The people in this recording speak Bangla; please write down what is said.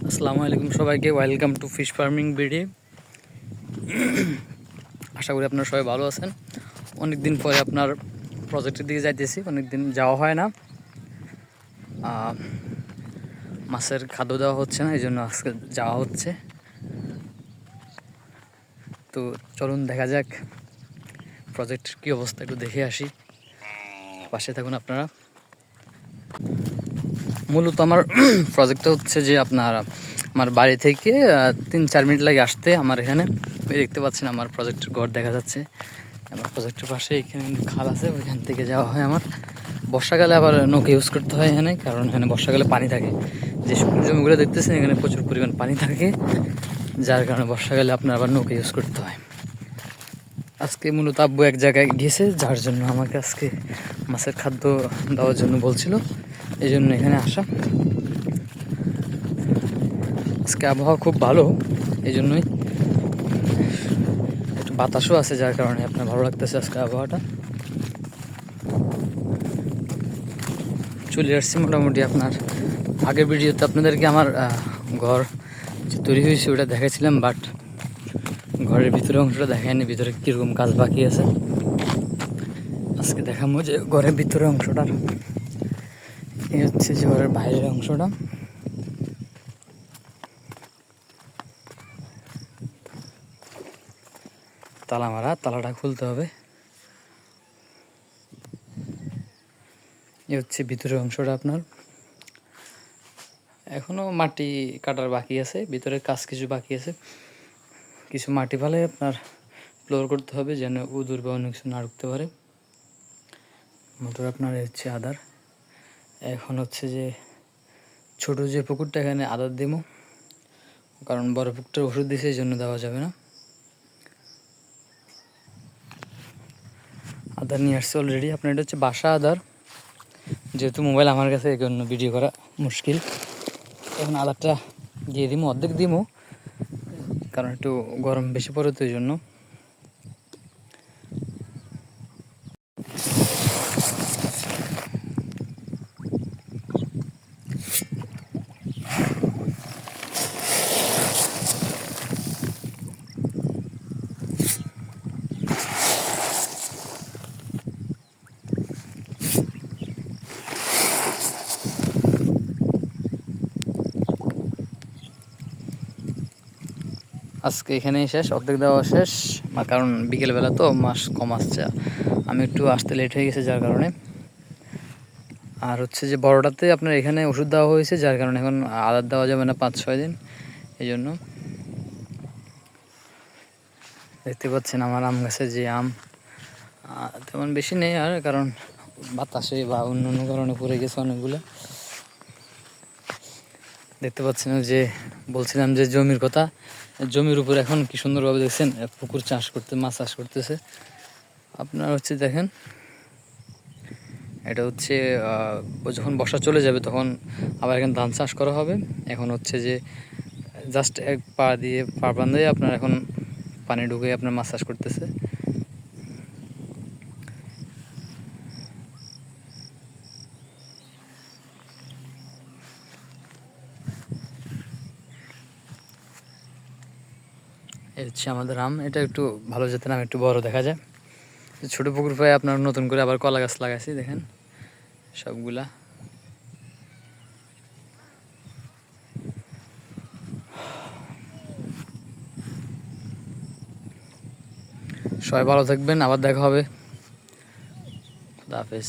আসসালামু আলাইকুম সবাইকে, welcome to fish farming BD. আশা করি আপনারা সবাই ভালো আছেন। অনেক দিন পরে আপনার প্রজেক্টের দিকে যাইতেছি, অনেক দিন যাওয়া হয় না, মাছের খাদ্য দেওয়া হচ্ছে না, এই জন্য আজকে যাওয়া হচ্ছে। তো চলুন দেখা যাক প্রজেক্টের কী অবস্থা, একটু দেখে আসি। পাশে থাকুন আপনারা। মূলত আমার প্রজেক্টটা হচ্ছে যে আপনার আমার বাড়ি থেকে 3-4 মিনিট লাগে আসতে আমার এখানে। দেখতে পাচ্ছেন আমার প্রজেক্টের ঘর দেখা যাচ্ছে। আমার প্রজেক্টের পাশে এখানে কিন্তু খাল আছে, ওইখান থেকে যাওয়া হয় আমার। বর্ষাকালে আবার নৌকা ইউজ করতে হয় এখানে, কারণ এখানে বর্ষাকালে পানি থাকে। যে শুকনো জমিগুলো দেখতেছেন এখানে প্রচুর পরিমাণ পানি থাকে, যার কারণে বর্ষাকালে আপনার আবার নৌকা ইউজ করতে হয়। আজকে মূলত আব্বু এক জায়গায় গিয়েছে, যার জন্য আমাকে আজকে মাছের খাদ্য দেওয়ার জন্য বলছিল, এই জন্য এখানে আসা। আজকে আবহাওয়া খুব ভালো, এই জন্যই একটু বাতাসও আছে, যার কারণে আপনার ভালো লাগতেছে আজকে আবহাওয়াটা। চলে আসছি মোটামুটি আপনার আগের ভিডিওতে আপনাদেরকে আমার ঘর যে তৈরি হয়েছে ওটা দেখাইছিলাম, বাট ঘরের ভিতরের অংশটা দেখায়নি, ভিতরে কীরকম কাজ বাকি আছে। আজকে দেখাবো যে ঘরের ভিতরের অংশটা, এই হচ্ছে যে ঘরের বাইরের অংশটা। তালা মারা, তালাটা খুলতে হবে। এই হচ্ছে ভিতরের অংশটা আপনার। এখনও মাটি কাটার বাকি আছে, ভিতরের কাজ কিছু বাকি আছে। কিছু মাটি ফেলে আপনার ফ্লোর করতে হবে, যেন উদুর বা অন্য কিছু না ঢুকতে পারে। মোটর আপনার হচ্ছে আদার। এখন হচ্ছে যে ছোট যে পুকুরটা, এখানে আদার দিব, কারণ বড় পুকুরটার ওষুধ দিছে, এই জন্য দেওয়া যাবে না। আদার নিয়ে আসছে অলরেডি। আপনার এটা হচ্ছে বাসা আদার, যেহেতু মোবাইল আমার কাছে, এই জন্য ভিডিও করা মুশকিল। এখন আদারটা দিয়ে দিব, অর্ধেক দিব, কারণ একটু গরম বেশি পড়ে তো, এই জন্য। আজকে এখানেই শেষ, অর্ধেক দেওয়া শেষ, কারণ বিকেলবেলা তো মাছ কম আসছে, আমি একটু আসতে লেট হয়ে গেছে, যার কারণে। আর হচ্ছে যে বড়টাতে আপনার এখানে ওষুধ দেওয়া হয়েছে, যার কারণে এখন আদার দেওয়া যাবে না 5-6 দিন, এই জন্য। দেখতে পাচ্ছেন আমার আম গাছে যে আম তেমন বেশি নেই আর, কারণ বাতাসে বা অন্য অন্য কারণে পড়ে গেছে অনেকগুলো। দেখতে পাচ্ছেন যে বলছিলাম যে জমির কথা, জমির উপর এখন কি সুন্দরভাবে দেখছেন পুকুর চাষ করতে, মাছ চাষ করতেছে। আপনার হচ্ছে দেখেন, এটা হচ্ছে যখন বর্ষা চলে যাবে তখন আবার এখানে ধান চাষ করা হবে। এখন হচ্ছে যে জাস্ট এক পা দিয়ে বান্ধে আপনার এখন পানি ঢুকে আপনার মাছ চাষ করতেছে। এই হচ্ছে আমাদের আম, এটা একটু ভালো জাতের আম, একটু বড় দেখা যায়। ছোটো পুকুর পায়ে আপনার নতুন করে আবার কলা গাছ লাগাইছি, দেখেন সবগুলা। সবাই ভালো থাকবেন, আবার দেখা হবে। খুদা হাফেজ।